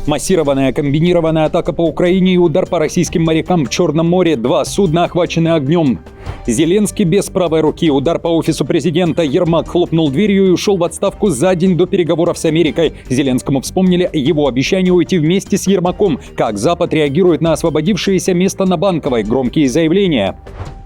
Массированная комбинированная атака по Украине и удар по российским морякам в Черном море. 2 судна охвачены огнем. Зеленский без правой руки. Удар по офису президента. Ермак хлопнул дверью и ушел в отставку за день до переговоров с Америкой. Зеленскому вспомнили его обещание уйти вместе с Ермаком. Как Запад реагирует на освободившееся место на Банковой. Громкие заявления.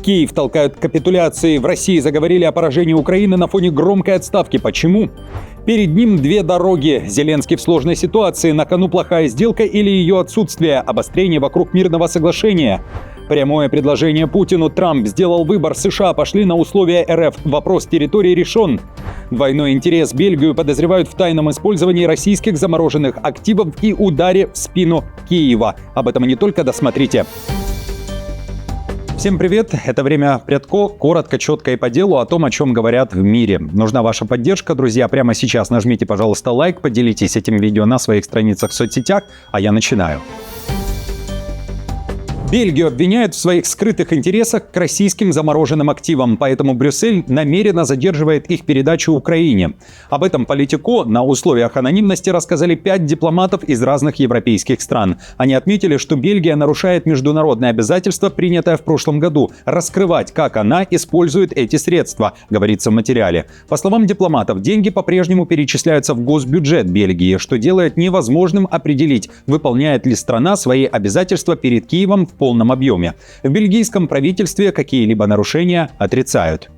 Киев толкают к капитуляции. В России заговорили о поражении Украины на фоне громкой отставки. Почему? Перед ним 2 дороги. Зеленский в сложной ситуации. На кону плохая сделка или ее отсутствие. Обострение вокруг мирного соглашения. Прямое предложение Путину. Трамп сделал выбор. США пошли на условия РФ. Вопрос территории решен. Двойной интерес. Бельгию подозревают в тайном использовании российских замороженных активов и ударе в спину Киева. Об этом и не только. Досмотрите. Всем привет! Это «Время Прядко». Коротко, четко и по делу о том, о чем говорят в мире. Нужна ваша поддержка, друзья. Прямо сейчас нажмите, пожалуйста, лайк, поделитесь этим видео на своих страницах в соцсетях, а я начинаю. Бельгию обвиняют в своих скрытых интересах к российским замороженным активам, поэтому Брюссель намеренно задерживает их передачу Украине. Об этом Политико на условиях анонимности рассказали 5 дипломатов из разных европейских стран. Они отметили, что Бельгия нарушает международные обязательства, принятое в прошлом году, раскрывать, как она использует эти средства, говорится в материале. По словам дипломатов, деньги по-прежнему перечисляются в госбюджет Бельгии, что делает невозможным определить, выполняет ли страна свои обязательства перед Киевом в полном объеме. В бельгийском правительстве какие-либо нарушения отрицают.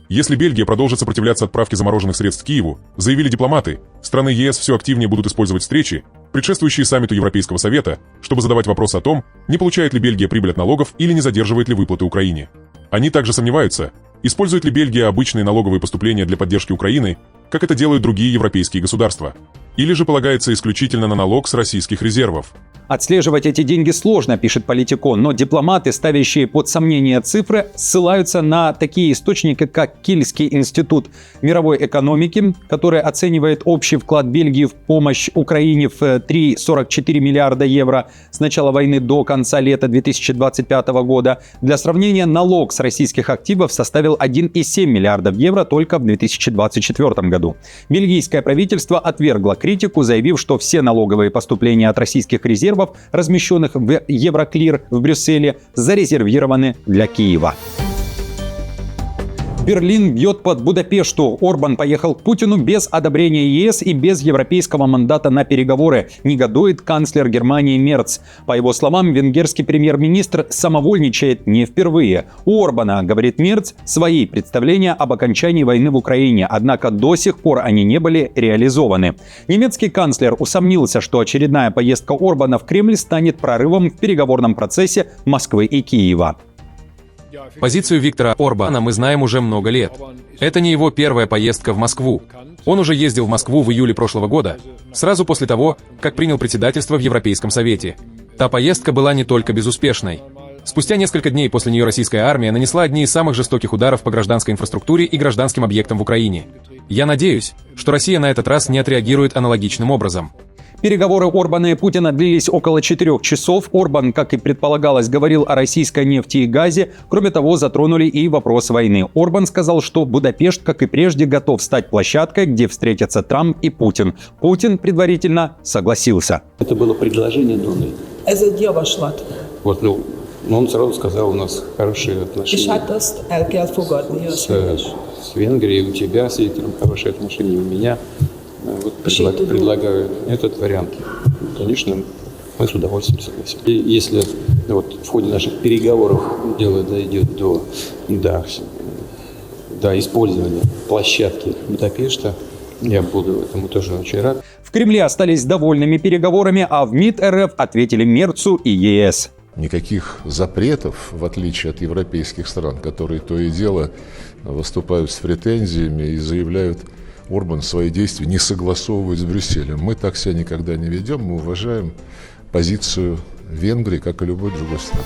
Если Бельгия продолжит сопротивляться отправке замороженных средств Киеву, заявили дипломаты, страны ЕС все активнее будут использовать встречи, предшествующие саммиту Европейского Совета, чтобы задавать вопрос о том, не получает ли Бельгия прибыль от налогов или не задерживает ли выплаты Украине. Они также сомневаются, использует ли Бельгия обычные налоговые поступления для поддержки Украины, как это делают другие европейские государства, или же полагается исключительно на налог с российских резервов. Отслеживать эти деньги сложно, пишет Политико, но дипломаты, ставящие под сомнение цифры, ссылаются на такие источники, как Кильский институт мировой экономики, который оценивает общий вклад Бельгии в помощь Украине в 3,44 миллиарда евро с начала войны до конца лета 2025 года. Для сравнения, налог с российских активов составил 1,7 миллиардов евро только в 2024 году. Бельгийское правительство отвергло критику, заявив, что все налоговые поступления от российских резервов, размещенных в Евроклир в Брюсселе, зарезервированы для Киева. Берлин бьет под Будапешту. Орбан поехал к Путину без одобрения ЕС и без европейского мандата на переговоры. Негодует канцлер Германии Мерц. По его словам, венгерский премьер-министр самовольничает не впервые. У Орбана, говорит Мерц, свои представления об окончании войны в Украине, однако до сих пор они не были реализованы. Немецкий канцлер усомнился, что очередная поездка Орбана в Кремль станет прорывом в переговорном процессе Москвы и Киева. Позицию Виктора Орбана мы знаем уже много лет. Это не его первая поездка в Москву. Он уже ездил в Москву в июле прошлого года, сразу после того, как принял председательство в Европейском Совете. Та поездка была не только безуспешной. Спустя несколько дней после нее российская армия нанесла одни из самых жестоких ударов по гражданской инфраструктуре и гражданским объектам в Украине. Я надеюсь, что Россия на этот раз не отреагирует аналогичным образом. Переговоры Орбана и Путина длились около 4 часов. Орбан, как и предполагалось, говорил о российской нефти и газе. Кроме того, затронули и вопрос войны. Орбан сказал, что Будапешт, как и прежде, готов стать площадкой, где встретятся Трамп и Путин. Путин предварительно согласился. Это было предложение Дональда. Вот, он сразу сказал, у нас хорошие отношения с Венгрией, у тебя с Виктором хорошие отношения, у меня. Вот предлагаю этот вариант. Конечно, мы с удовольствием согласимся. И если в ходе наших переговоров дело дойдет до использования площадки Будапешта, я буду этому тоже очень рад. В Кремле остались довольными переговорами, а в МИД РФ ответили Мерцу и ЕС. Никаких запретов, в отличие от европейских стран, которые то и дело выступают с претензиями и заявляют, Орбан свои действия не согласовывает с Брюсселем. Мы так себя никогда не ведем, мы уважаем позицию Венгрии, как и любой другой страны.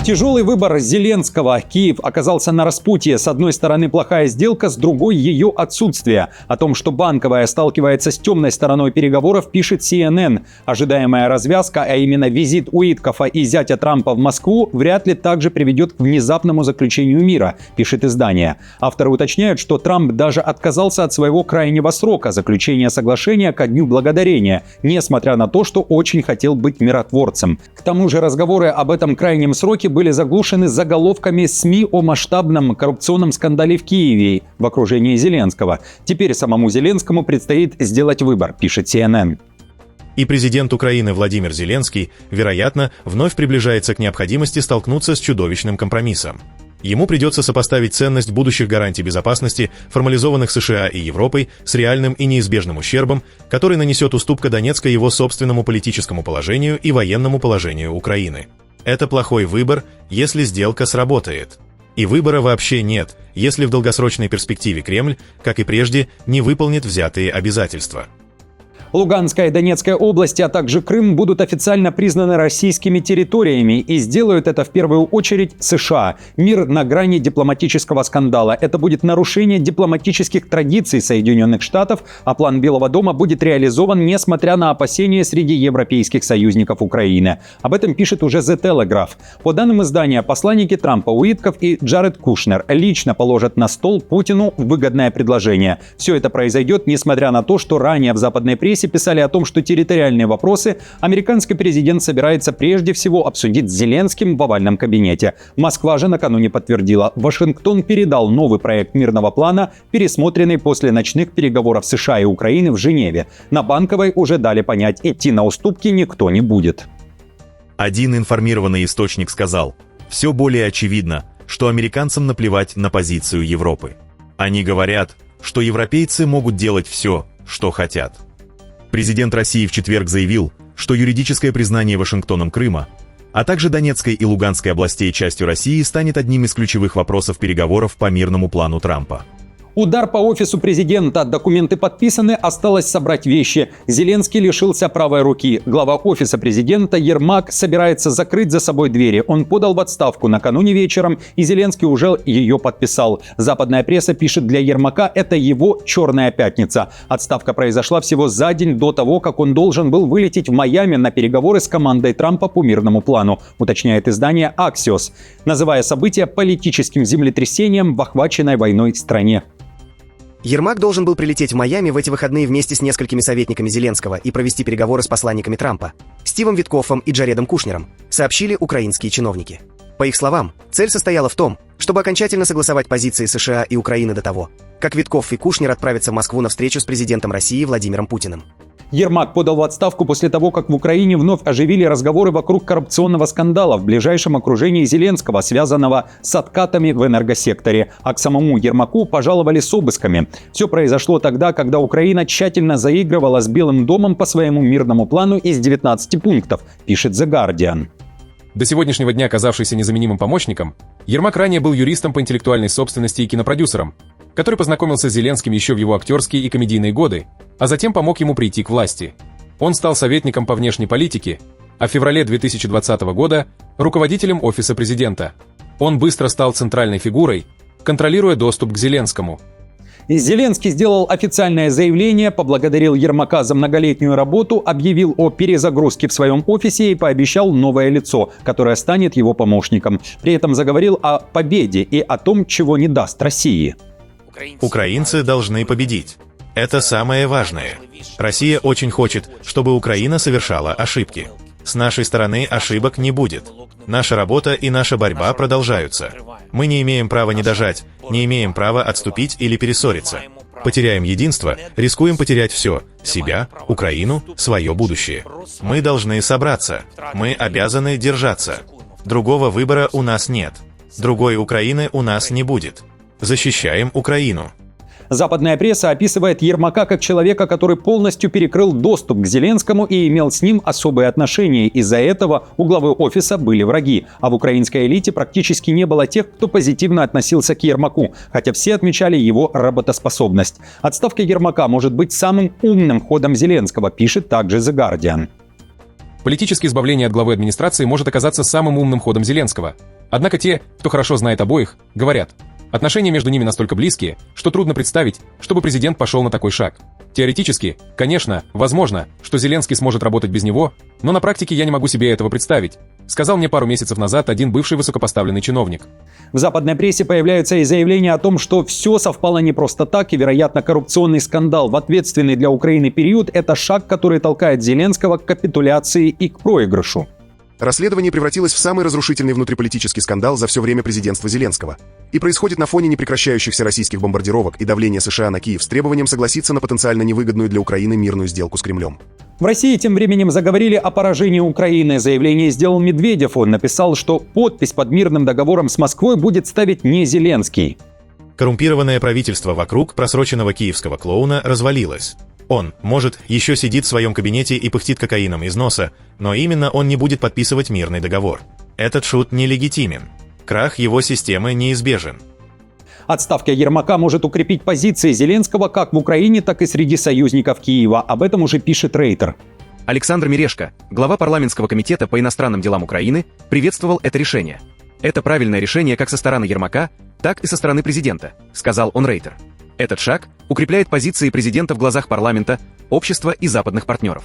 Тяжелый выбор Зеленского. Киев оказался на распутье. С одной стороны плохая сделка, с другой ее отсутствие. О том, что Банковая сталкивается с темной стороной переговоров, пишет CNN. Ожидаемая развязка, а именно визит Уиткофа и зятя Трампа в Москву, вряд ли также приведет к внезапному заключению мира, пишет издание. Авторы уточняют, что Трамп даже отказался от своего крайнего срока заключения соглашения ко Дню Благодарения, несмотря на то, что очень хотел быть миротворцем. К тому же разговоры об этом крайнем сроке были заглушены заголовками СМИ о масштабном коррупционном скандале в Киеве в окружении Зеленского. Теперь самому Зеленскому предстоит сделать выбор, пишет CNN. И президент Украины Владимир Зеленский, вероятно, вновь приближается к необходимости столкнуться с чудовищным компромиссом. Ему придется сопоставить ценность будущих гарантий безопасности, формализованных США и Европой, с реальным и неизбежным ущербом, который нанесет уступка Донецка его собственному политическому положению и военному положению Украины. Это плохой выбор, если сделка сработает. И выбора вообще нет, если в долгосрочной перспективе Кремль, как и прежде, не выполнит взятые обязательства. Луганская и Донецкая области, а также Крым будут официально признаны российскими территориями, и сделают это в первую очередь США. Мир на грани дипломатического скандала. Это будет нарушение дипломатических традиций Соединенных Штатов, а план Белого дома будет реализован, несмотря на опасения среди европейских союзников Украины. Об этом пишет уже The Telegraph. По данным издания, посланники Трампа Уитков и Джаред Кушнер лично положат на стол Путину выгодное предложение. Все это произойдет, несмотря на то, что ранее в западной прессе писали о том, что территориальные вопросы американский президент собирается прежде всего обсудить с Зеленским в овальном кабинете. Москва же накануне подтвердила, Вашингтон передал новый проект мирного плана, пересмотренный после ночных переговоров США и Украины в Женеве. На Банковой уже дали понять, идти на уступки никто не будет. Один информированный источник сказал: «Все более очевидно, что американцам наплевать на позицию Европы. Они говорят, что европейцы могут делать все, что хотят». Президент России в четверг заявил, что юридическое признание Вашингтоном Крыма, а также Донецкой и Луганской областей частью России станет одним из ключевых вопросов переговоров по мирному плану Трампа. Удар по офису президента. Документы подписаны, осталось собрать вещи. Зеленский лишился правой руки. Глава офиса президента Ермак собирается закрыть за собой двери. Он подал в отставку накануне вечером, и Зеленский уже ее подписал. Западная пресса пишет, для Ермака это его «черная пятница». Отставка произошла всего за день до того, как он должен был вылететь в Майами на переговоры с командой Трампа по мирному плану, уточняет издание Axios, называя событие политическим землетрясением в охваченной войной стране. Ермак должен был прилететь в Майами в эти выходные вместе с несколькими советниками Зеленского и провести переговоры с посланниками Трампа, Стивом Виткоффом и Джаредом Кушнером, сообщили украинские чиновники. По их словам, цель состояла в том, чтобы окончательно согласовать позиции США и Украины до того, как Виткофф и Кушнер отправятся в Москву на встречу с президентом России Владимиром Путиным. Ермак подал в отставку после того, как в Украине вновь оживили разговоры вокруг коррупционного скандала в ближайшем окружении Зеленского, связанного с откатами в энергосекторе. А к самому Ермаку пожаловали с обысками. Все произошло тогда, когда Украина тщательно заигрывала с Белым домом по своему мирному плану из 19 пунктов, пишет The Guardian. До сегодняшнего дня оказавшийся незаменимым помощником, Ермак ранее был юристом по интеллектуальной собственности и кинопродюсером, который познакомился с Зеленским еще в его актерские и комедийные годы, а затем помог ему прийти к власти. Он стал советником по внешней политике, а в феврале 2020 года – руководителем офиса президента. Он быстро стал центральной фигурой, контролируя доступ к Зеленскому. Зеленский сделал официальное заявление, поблагодарил Ермака за многолетнюю работу, объявил о перезагрузке в своем офисе и пообещал новое лицо, которое станет его помощником. При этом заговорил о победе и о том, чего не даст России. Украинцы должны победить. Это самое важное. Россия очень хочет, чтобы Украина совершала ошибки. С нашей стороны ошибок не будет. Наша работа и наша борьба продолжаются. Мы не имеем права не дожать, не имеем права отступить или перессориться. Потеряем единство, рискуем потерять все – себя, Украину, свое будущее. Мы должны собраться. Мы обязаны держаться. Другого выбора у нас нет. Другой Украины у нас не будет. Защищаем Украину. Западная пресса описывает Ермака как человека, который полностью перекрыл доступ к Зеленскому и имел с ним особые отношения. Из-за этого у главы офиса были враги. А в украинской элите практически не было тех, кто позитивно относился к Ермаку, хотя все отмечали его работоспособность. Отставка Ермака может быть самым умным ходом Зеленского, пишет также The Guardian. Политическое избавление от главы администрации может оказаться самым умным ходом Зеленского. Однако те, кто хорошо знает обоих, говорят, отношения между ними настолько близкие, что трудно представить, чтобы президент пошел на такой шаг. Теоретически, конечно, возможно, что Зеленский сможет работать без него, но на практике я не могу себе этого представить, сказал мне пару месяцев назад один бывший высокопоставленный чиновник. В западной прессе появляются и заявления о том, что все совпало не просто так, и, вероятно, коррупционный скандал в ответственный для Украины период – это шаг, который толкает Зеленского к капитуляции и к проигрышу. Расследование превратилось в самый разрушительный внутриполитический скандал за все время президентства Зеленского. И происходит на фоне непрекращающихся российских бомбардировок и давления США на Киев с требованием согласиться на потенциально невыгодную для Украины мирную сделку с Кремлем. В России тем временем заговорили о поражении Украины. Заявление сделал Медведев. Он написал, что подпись под мирным договором с Москвой будет ставить не Зеленский. Коррумпированное правительство вокруг просроченного киевского клоуна развалилось. Он, может, еще сидит в своем кабинете и пыхтит кокаином из носа, но именно он не будет подписывать мирный договор. Этот шут нелегитимен. Крах его системы неизбежен. Отставка Ермака может укрепить позиции Зеленского как в Украине, так и среди союзников Киева. Об этом уже пишет Рейтер. Александр Мережко, глава парламентского комитета по иностранным делам Украины, приветствовал это решение. Это правильное решение как со стороны Ермака, так и со стороны президента, сказал он Рейтер. Этот шаг укрепляет позиции президента в глазах парламента, общества и западных партнеров.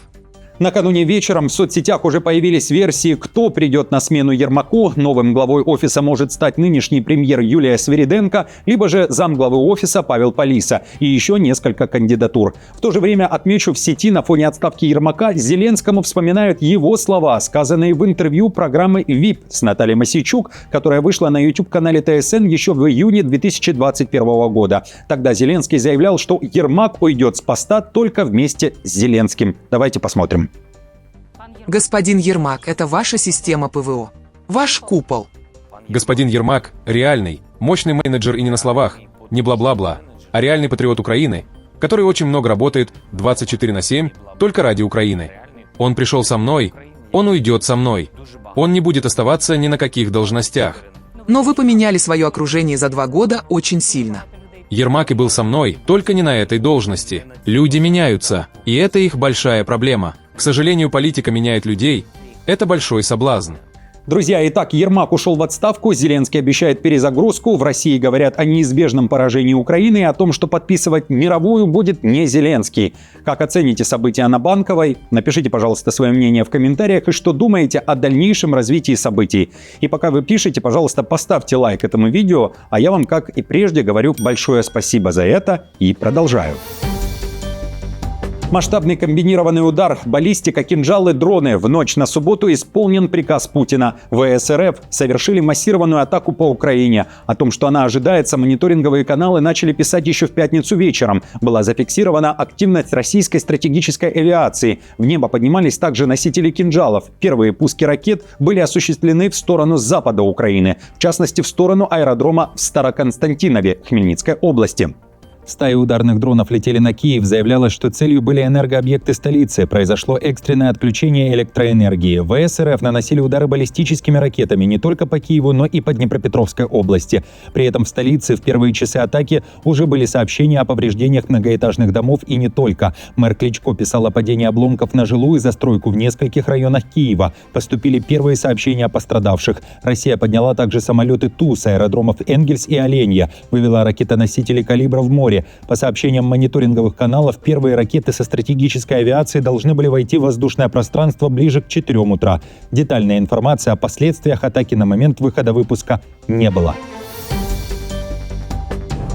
Накануне вечером в соцсетях уже появились версии, кто придет на смену Ермаку. Новым главой офиса может стать нынешний премьер Юлия Свириденко, либо же замглавы офиса Павел Полиса и еще несколько кандидатур. В то же время отмечу, в сети на фоне отставки Ермака Зеленскому вспоминают его слова, сказанные в интервью программы VIP с Натальей Мосейчук, которая вышла на YouTube-канале ТСН еще в июне 2021 года. Тогда Зеленский заявлял, что Ермак уйдет с поста только вместе с Зеленским. Давайте посмотрим. Господин Ермак, это ваша система ПВО. Ваш купол. Господин Ермак – реальный, мощный менеджер и не на словах, не бла-бла-бла, а реальный патриот Украины, который очень много работает 24/7 только ради Украины. Он пришел со мной, он уйдет со мной. Он не будет оставаться ни на каких должностях. Но вы поменяли свое окружение за 2 года очень сильно. Ермак и был со мной, только не на этой должности. Люди меняются, и это их большая проблема. К сожалению, политика меняет людей. Это большой соблазн. Друзья, итак, Ермак ушел в отставку, Зеленский обещает перезагрузку, в России говорят о неизбежном поражении Украины и о том, что подписывать мировую будет не Зеленский. Как оцените события на Банковой? Напишите, пожалуйста, свое мнение в комментариях и что думаете о дальнейшем развитии событий. И пока вы пишете, пожалуйста, поставьте лайк этому видео, а я вам, как и прежде, говорю большое спасибо за это и продолжаю. Масштабный комбинированный удар, баллистика, кинжалы, дроны. В ночь на субботу исполнен приказ Путина. ВС РФ совершили массированную атаку по Украине. О том, что она ожидается, мониторинговые каналы начали писать еще в пятницу вечером. Была зафиксирована активность российской стратегической авиации. В небо поднимались также носители кинжалов. Первые пуски ракет были осуществлены в сторону запада Украины. В частности, в сторону аэродрома в Староконстантинове, Хмельницкой области. Стаи ударных дронов летели на Киев. Заявлялось, что целью были энергообъекты столицы. Произошло экстренное отключение электроэнергии. ВС РФ наносили удары баллистическими ракетами не только по Киеву, но и по Днепропетровской области. При этом в столице в первые часы атаки уже были сообщения о повреждениях многоэтажных домов и не только. Мэр Кличко писал о падении обломков на жилую застройку в нескольких районах Киева. Поступили первые сообщения о пострадавших. Россия подняла также самолеты Ту с аэродромов Энгельс и Оленья. Вывела ракетоносители «Калибра» в море. По сообщениям мониторинговых каналов, первые ракеты со стратегической авиации должны были войти в воздушное пространство ближе к 4 утра. Детальная информация о последствиях атаки на момент выхода выпуска не было.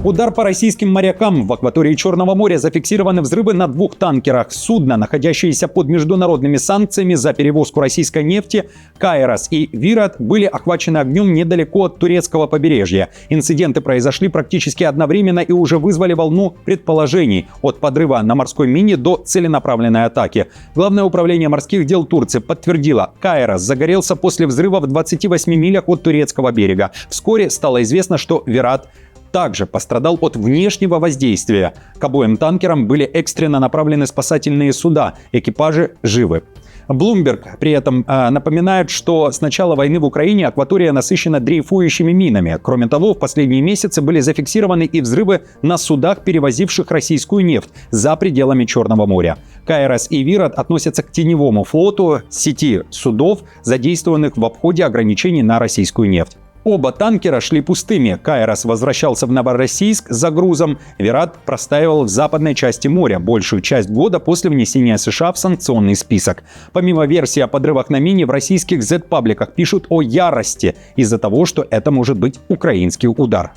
Удар по российским морякам. В акватории Черного моря зафиксированы взрывы на 2 танкерах. Судна, находящиеся под международными санкциями за перевозку российской нефти, Кайрос и Вират, были охвачены огнем недалеко от турецкого побережья. Инциденты произошли практически одновременно и уже вызвали волну предположений от подрыва на морской мине до целенаправленной атаки. Главное управление морских дел Турции подтвердило, Кайрос загорелся после взрыва в 28 милях от турецкого берега. Вскоре стало известно, что Вират также пострадал от внешнего воздействия. К обоим танкерам были экстренно направлены спасательные суда. Экипажи живы. Bloomberg при этом напоминает, что с начала войны в Украине акватория насыщена дрейфующими минами. Кроме того, в последние месяцы были зафиксированы и взрывы на судах, перевозивших российскую нефть за пределами Черного моря. КРС и Вират относятся к теневому флоту сети судов, задействованных в обходе ограничений на российскую нефть. Оба танкера шли пустыми. КРС возвращался в Новороссийск за грузом. Вират простаивал в западной части моря большую часть года после внесения США в санкционный список. Помимо версии о подрывах на мине, в российских Z-пабликах пишут о ярости из-за того, что это может быть украинский удар.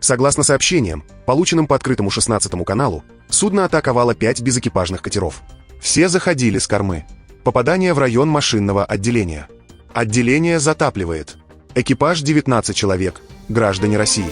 Согласно сообщениям, полученным по открытому 16 каналу, судно атаковало 5 безэкипажных катеров. Все заходили с кормы. Попадание в район машинного отделения. Отделение затапливает. Экипаж 19 человек, граждане России.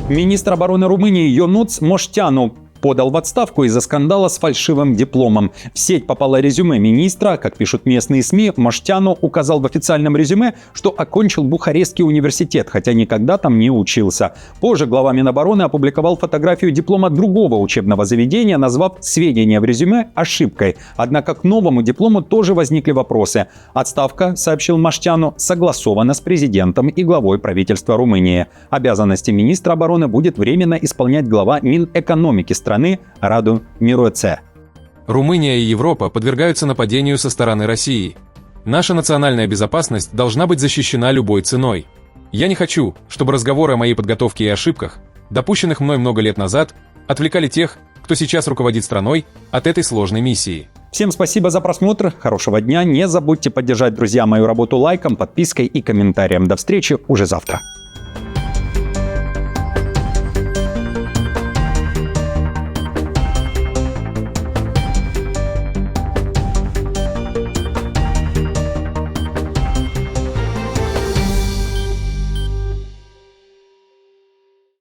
Министр обороны Румынии Йонуц Моштяну подал в отставку из-за скандала с фальшивым дипломом. В сеть попало резюме министра. Как пишут местные СМИ, Моштяну указал в официальном резюме, что окончил Бухарестский университет, хотя никогда там не учился. Позже глава Минобороны опубликовал фотографию диплома другого учебного заведения, назвав сведения в резюме ошибкой. Однако к новому диплому тоже возникли вопросы. Отставка, сообщил Моштяну, согласована с президентом и главой правительства Румынии. Обязанности министра обороны будет временно исполнять глава Минэкономики страны Раду Мироце. Румыния и Европа подвергаются нападению со стороны России. Наша национальная безопасность должна быть защищена любой ценой. Я не хочу, чтобы разговоры о моей подготовке и ошибках, допущенных мной много лет назад, отвлекали тех, кто сейчас руководит страной, от этой сложной миссии. Всем спасибо за просмотр, хорошего дня, не забудьте поддержать, друзья, мою работу лайком, подпиской и комментарием. До встречи уже завтра.